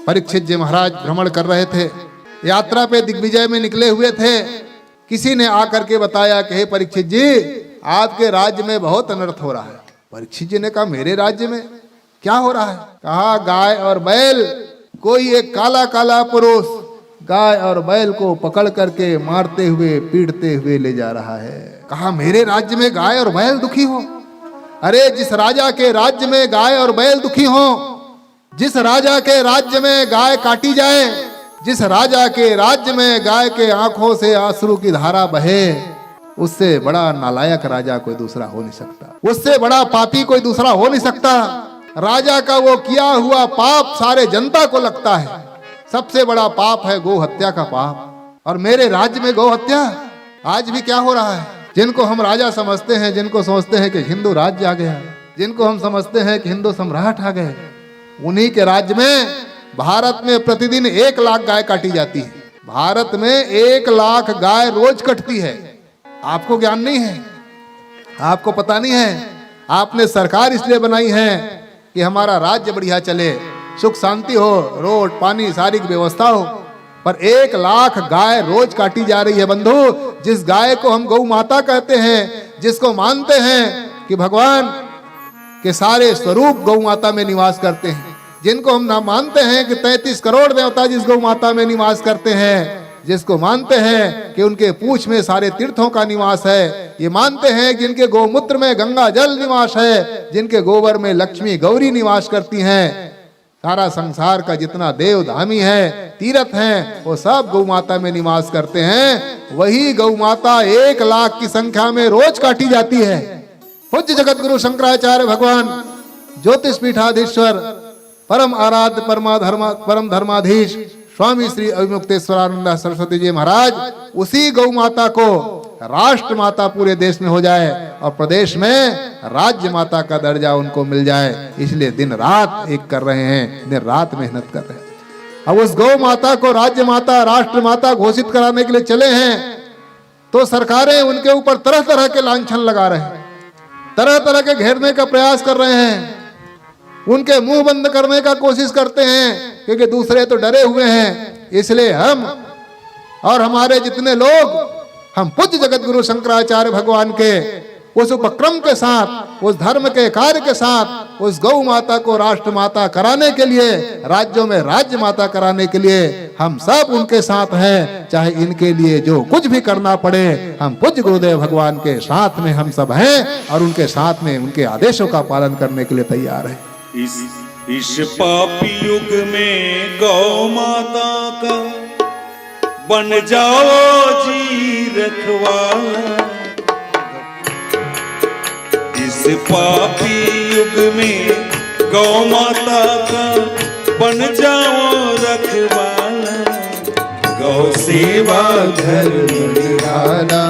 परीक्षित जी महाराज भ्रमण कर रहे थे, यात्रा पे दिग्विजय में निकले हुए थे। किसी ने आकर के बताया कि हे परीक्षित जी, आपके राज्य में बहुत अनर्थ हो रहा है। परीक्षित जी ने कहा, मेरे राज्य में क्या हो रहा है? कहा, गाय और बैल, कोई एक काला काला पुरुष गाय और बैल को पकड़ करके मारते हुए पीटते हुए ले जा रहा है। कहा, मेरे राज्य में गाय और बैल दुखी हो? अरे जिस राजा के राज्य में गाय और बैल दुखी हो, जिस राजा के राज्य में गाय काटी जाए, जिस राजा के राज्य में गाय के आंखों से आंसू की धारा बहे, उससे बड़ा नालायक राजा कोई दूसरा हो नहीं सकता, उससे बड़ा पापी कोई दूसरा हो नहीं सकता। राजा का वो किया हुआ पाप सारे जनता को लगता है। सबसे बड़ा पाप है गौ हत्या का पाप। और मेरे राज्य में गौ हत्या आज भी क्या हो रहा है? जिनको हम राजा समझते हैं, जिनको समझते हैं कि हिंदू राज्य आ गया, जिनको हम समझते हैं कि हिंदू सम्राट आ गए, उन्हीं के राज्य में भारत में प्रतिदिन 1 लाख गाय काटी जाती है। भारत में 1 लाख गाय रोज कटती है। आपको ज्ञान नहीं है, आपको पता नहीं है। आपने सरकार इसलिए बनाई है कि हमारा राज्य बढ़िया चले, सुख शांति हो, रोड पानी सारी व्यवस्था हो। पर 1 लाख गाय रोज काटी जा रही है बंधु। जिस गाय को हम गौ माता कहते हैं, जिसको मानते हैं कि भगवान के सारे स्वरूप गौ माता में निवास करते हैं, जिनको हम ना मानते हैं कि 33 करोड़ देवता जिस गौ माता में निवास करते हैं, जिसको मानते हैं कि उनके पूंछ में सारे तीर्थों का निवास है, ये मानते हैं कि जिनके गौमूत्र में गंगा जल निवास है, जिनके गोबर में लक्ष्मी गौरी निवास करती हैं, सारा संसार का जितना देव धामी है, तीर्थ हैं, वो सब गौ माता में निवास करते हैं। वही गौ माता 1 लाख की संख्या में रोज काटी जाती है। पूज्य जगत गुरु शंकराचार्य भगवान ज्योतिष पीठाधीश्वर परम आराध्य परम धर्माधीश स्वामी श्री अभिमुक्तेश्वरानंद सरस्वती जी महाराज उसी गौ माता को राष्ट्र माता पूरे देश में हो जाए और प्रदेश में राज्य माता का दर्जा उनको मिल जाए, इसलिए दिन रात एक कर रहे हैं, दिन रात मेहनत कर रहे हैं। अब उस गौ माता को राज्य माता राष्ट्र माता घोषित कराने के लिए चले हैं, तो सरकारें उनके ऊपर तरह तरह के लांछन लगा रहे हैं, तरह तरह के घेरने का प्रयास कर रहे हैं, उनके मुंह बंद करने का कोशिश करते हैं, क्योंकि दूसरे तो डरे हुए हैं। इसलिए हम और हमारे जितने लोग, हम पूज्य जगत गुरु शंकराचार्य भगवान के उस उपक्रम के साथ, उस धर्म के कार्य के साथ, उस गौ माता को राष्ट्र माता कराने के लिए, राज्यों में राज्य माता कराने के लिए हम सब उनके साथ हैं। चाहे इनके लिए जो कुछ भी करना पड़े, हम पूज्य गुरुदेव भगवान के साथ में हम सब हैं और उनके साथ में उनके आदेशों का पालन करने के लिए तैयार हैं। इस पापी युग में गौ माता का बन जाओ जी रखवाला। इस पापी युग में गौ माता का बन जाओ रखवाला। गौ सेवा धर्म निराला,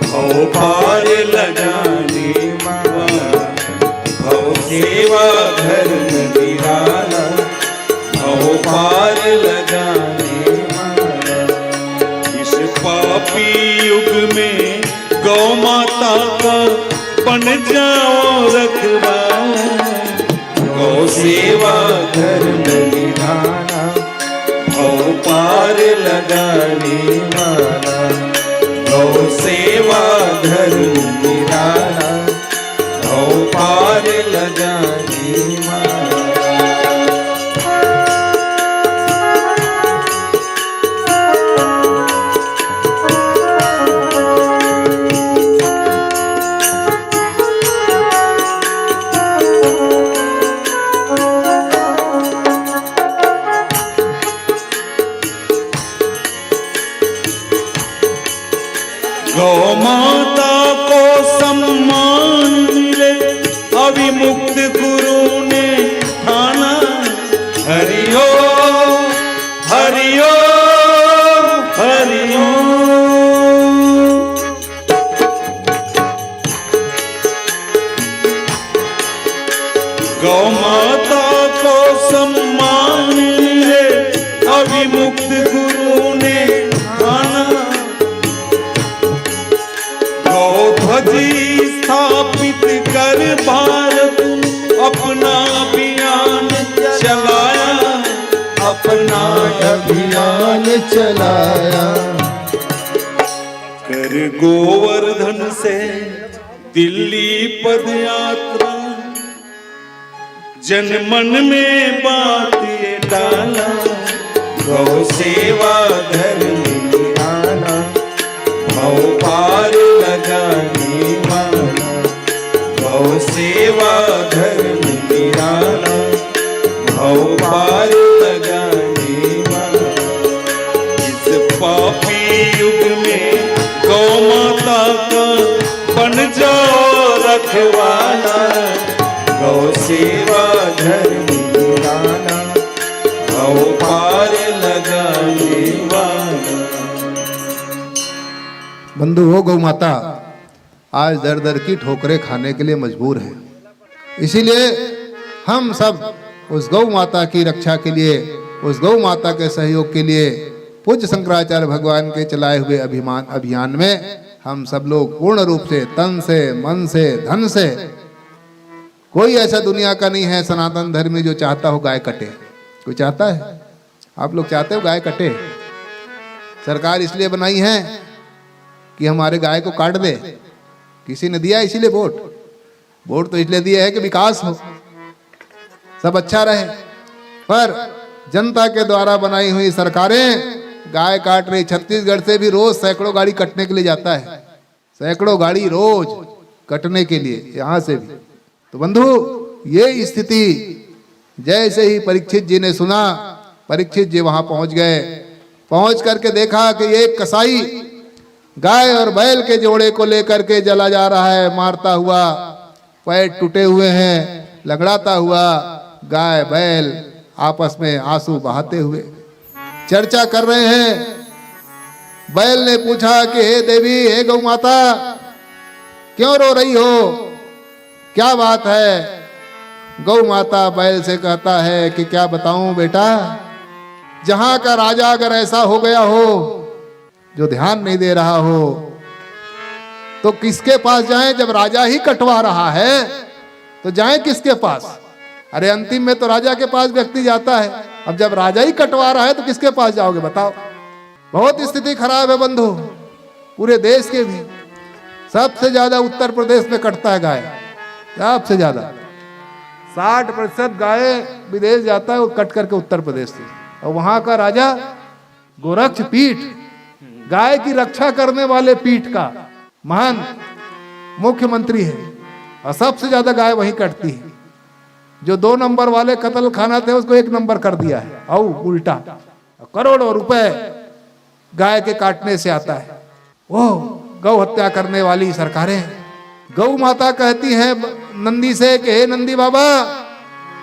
भव पार लगाने वाला। भव सेवा धर्म निराला, भव पार लगाने वाला। इस पापी युग में गौ माता का बन जाओ रखवाला। गौ सेवा धर्म निराला, भव पार लगाने वाला। गौ सेवा धर्म निराला, भव पार लगाने वाला। गौ माता को सम्मान मिले, अविमुक्त गुरु ने ठाना। हरिओ हरिओ हरिओ। गौ माता को सम्मान मिले, अविमुक्त गुरु ने ठाना। ध्वजी स्थापित कर भारत अपना अभियान चलाया। चलाया। कर गोवर्धन से दिल्ली पद यात्रा, जन मन में बात ये डाला, गौ सेवा धर्म निराला, भव पार लगाने वाला, गौ सेवा धर्म निराला, भव पार लगाने वाला। इस पापी युग में गौ माता का बन जाओ रखवाला, गौ सेवा धर्म निराला, भव पार लगाने वाला। बंधु हो, गौ माता आज दर दर की ठोकरें खाने के लिए मजबूर है। इसीलिए हम सब उस गौ माता की रक्षा के लिए, उस गौ माता के सहयोग के लिए पूज्य शंकराचार्य भगवान के चलाए हुए अभियान में हम सब लोग पूर्ण रूप से, तन से, मन से, धन से, कोई ऐसा दुनिया का नहीं है सनातन धर्मी जो चाहता हो गाय कटे। कोई चाहता है? आप लोग चाहते हो गाय कटे? सरकार इसलिए बनाई है कि हमारे गाय को काट दे। किसी ने दिया इसीलिए वोट तो इसलिए दिया है कि विकास हो, सब अच्छा रहे। पर जनता के द्वारा बनाई हुई सरकारें गाय काट रही। छत्तीसगढ़ से भी रोज सैकड़ों गाड़ी कटने के लिए जाता है, सैकड़ों गाड़ी रोज कटने के लिए, यहां से भी। तो बंधु, ये स्थिति जैसे ही परीक्षित जी ने सुना, परीक्षित जी वहां पहुंच गए। पहुंच करके देखा कि एक कसाई गाय और बैल के जोड़े को लेकर के चला जा रहा है, मारता हुआ, पैर टूटे हुए हैं, लगड़ाता हुआ। गाय बैल आपस में आंसू बहाते हुए चर्चा कर रहे हैं। बैल ने पूछा कि हे देवी, हे गौ माता, क्यों रो रही हो, क्या बात है? गौ माता बैल से कहता है कि क्या बताऊं बेटा, जहां का राजा अगर ऐसा हो गया हो जो ध्यान नहीं दे रहा हो तो किसके पास जाएं? जब राजा ही कटवा रहा है तो जाएं किसके पास? अरे अंतिम में तो राजा के पास व्यक्ति जाता है। अब जब राजा ही कटवा रहा है तो किसके पास जाओगे बताओ? बहुत स्थिति खराब है बंधु, पूरे देश के भी। सबसे ज्यादा उत्तर प्रदेश में कटता है गाय, सबसे ज्यादा 60% गाय विदेश जाता है वो कट करके उत्तर प्रदेश से। और वहां का राजा गोरक्ष पीठ, गाय की रक्षा करने वाले पीठ का महान मुख्यमंत्री है, और सबसे ज्यादा गाय वहीं कटती है। जो 2 नंबर वाले कत्ल खाना थे उसको 1 नंबर कर दिया है, और उल्टा करोड़ों रुपए गाय के काटने से आता है। वो गौ हत्या करने वाली सरकारें। गौ माता कहती है नंदी से कि हे नंदी बाबा,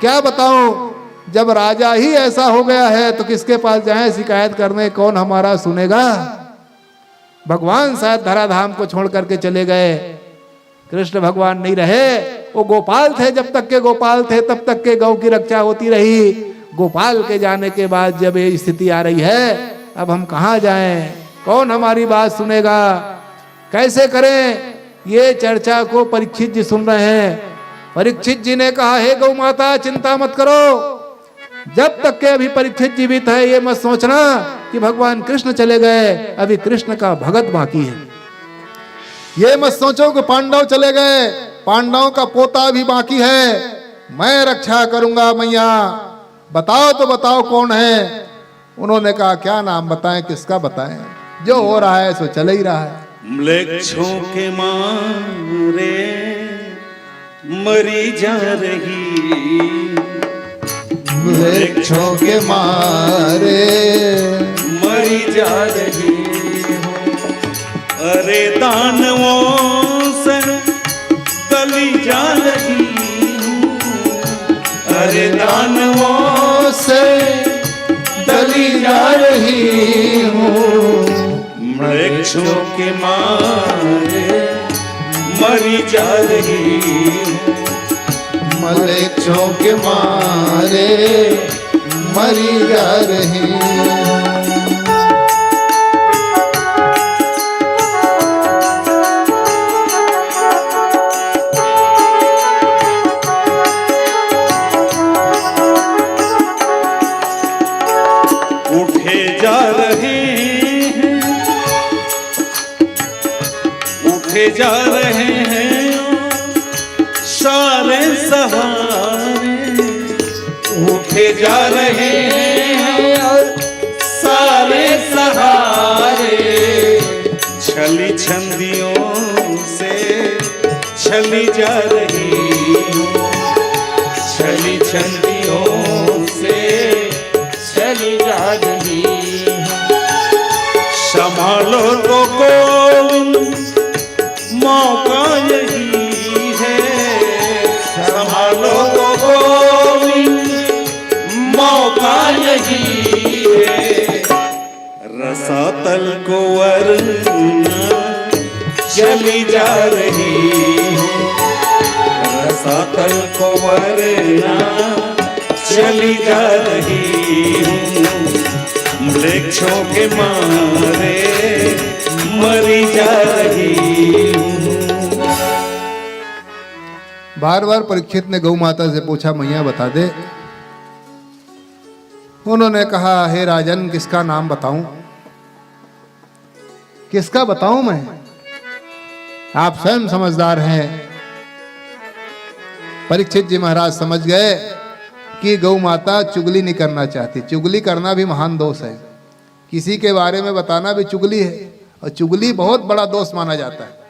क्या बताऊं, जब राजा ही ऐसा हो गया है तो किसके पास जाएं शिकायत करने? कौन हमारा सुनेगा? भगवान शायद धराधाम को छोड़ करके चले गए, कृष्ण भगवान नहीं रहे। वो गोपाल थे, जब तक के गोपाल थे तब तक के गौ की रक्षा होती रही। गोपाल के जाने के बाद जब ये स्थिति आ रही है, अब हम कहाँ जाएं? कौन हमारी बात सुनेगा? कैसे करें? ये चर्चा को परीक्षित जी सुन रहे हैं। परीक्षित जी ने कहा, हे गौ माता, चिंता मत करो। जब तक के अभी परीक्षित जीवित है ये मत सोचना कि भगवान कृष्ण चले गए, अभी कृष्ण का भगत बाकी है। ये मत सोचो कि पांडव चले गए, पांडवों का पोता भी बाकी है। मैं रक्षा करूंगा मैया, बताओ तो बताओ कौन है? उन्होंने कहा, क्या नाम बताएं, किसका बताएं? जो हो रहा है सो चल ही रहा है। म्लेच्छों के मारे मरी जा रही, वृक्षों के मारे मरी जा रही हूँ। अरे दानवों से गली जा रही हूँ, अरे दानवों से गली जा रही हूँ। वृक्षों के मारे मरी जा रही हूँ, वृक्षों के मारे मरी जा रही हूँ। उठे जा रहे उठे जा रहे हैं सारे सहारे, उठे जा रहे हैं और सारे सहारे, छली छंदियों से छली जा रही हूँ, छली छंदियों से चली जा रही हूँ। संभालो तो गोविंद मौका यही है, संभालो तो गोविंद मौका यही है, रसातल को वरना चली जा रही हूँ, रसातल को वरना चली जा रही हूँ, वृक्षों के मारे मरी जा रही हूँ। बार बार परीक्षित ने गौ माता से पूछा, मैया बता दे। उन्होंने कहा, हे राजन, किसका नाम बताऊं, किसका बताऊं मैं, आप स्वयं समझदार हैं। परीक्षित जी महाराज समझ गए कि गौ माता चुगली नहीं करना चाहती। चुगली करना भी महान दोष है, किसी के बारे में बताना भी चुगली है, और चुगली बहुत बड़ा दोष माना जाता है।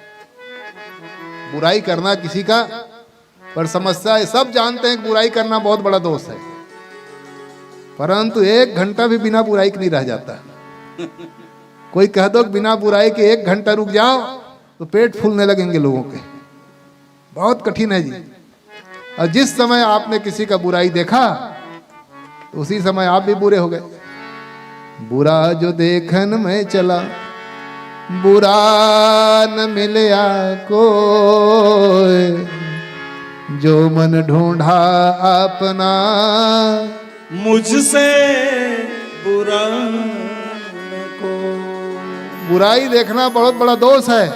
बुराई करना किसी का, पर समस्या है, सब जानते हैं कि बुराई करना बहुत बड़ा दोष है, परंतु 1 घंटा भी बिना बुराई के नहीं रह जाता। कोई कह दो कि बिना बुराई के 1 घंटा रुक जाओ तो पेट फूलने लगेंगे लोगों के, बहुत कठिन है जी। और जिस समय आपने किसी का बुराई देखा तो उसी समय आप भी बुरे हो गए। बुरा जो देखन में चला, बुरा न मिलया कोई, जो मन ढूंढा अपना मुझसे बुरा को। बुराई देखना बहुत बड़ा दोष है,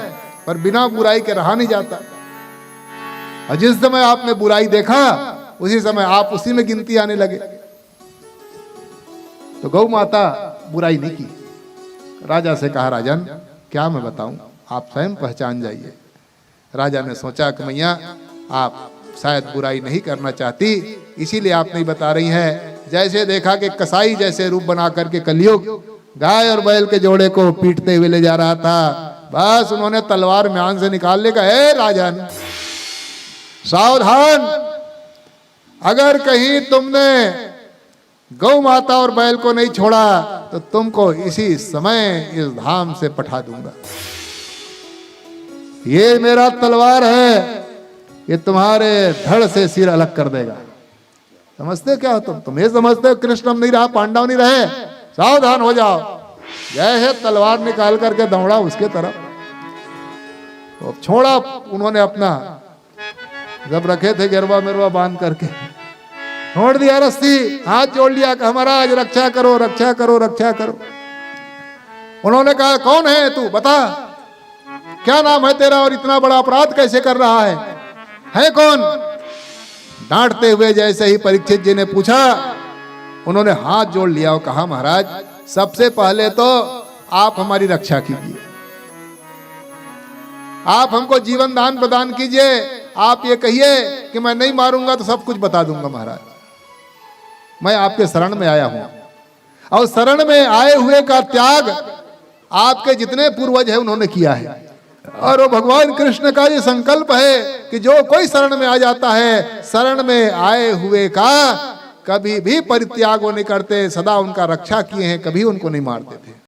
पर बिना बुराई के रहा नहीं जाता। और जिस समय आपने बुराई देखा उसी समय आप उसी में गिनती आने लगे। तो गौ माता बुराई नहीं की। राजा से कहा, राजन क्या मैं बताऊं, आप स्वयं पहचान जाइए। राजा ने सोचा कि मैया आप शायद बुराई नहीं करना चाहती, इसीलिए आप नहीं बता रही हैं। जैसे देखा कि कसाई जैसे रूप बना करके कलयुग गाय और बैल के जोड़े को पीटते हुए ले जा रहा था, बस उन्होंने तलवार म्यान से निकाल ले, हे राजन सावधान, अगर कहीं तुमने गौ माता और बैल को नहीं छोड़ा तो तुमको इसी समय इस धाम से पठा दूंगा। ये मेरा तलवार है, ये तुम्हारे धड़ से सिर अलग कर देगा। समझते क्या हो तुम ये समझते हो कृष्ण नहीं रहा, पांडव नहीं रहे, सावधान हो जाओ। जैसे तलवार निकाल करके दौड़ा उसके तरफ, तो छोड़ा उन्होंने अपना, जब रखे थे गिरवा मिरवा बांध करके, छोड़ दिया रस्सी, हाथ जोड़ लिया कि महाराज रक्षा करो रक्षा करो रक्षा करो। उन्होंने कहा, कौन है तू, बता क्या नाम है तेरा और इतना बड़ा अपराध कैसे कर रहा है कौन? डांटते हुए जैसे ही परीक्षित जी ने पूछा, उन्होंने हाथ जोड़ लिया और कहा, महाराज सबसे पहले तो आप हमारी रक्षा कीजिए, आप हमको जीवन दान प्रदान कीजिए। आप ये कहिए कि मैं नहीं मारूंगा तो सब कुछ बता दूंगा। महाराज मैं आपके शरण में आया हूं, और शरण में आए हुए का त्याग आपके जितने पूर्वज हैं उन्होंने किया है, और वो भगवान कृष्ण का ये संकल्प है कि जो कोई शरण में आ जाता है, शरण में आए हुए का कभी भी परित्याग वो नहीं करते, सदा उनका रक्षा किए हैं, कभी उनको नहीं मारते थे।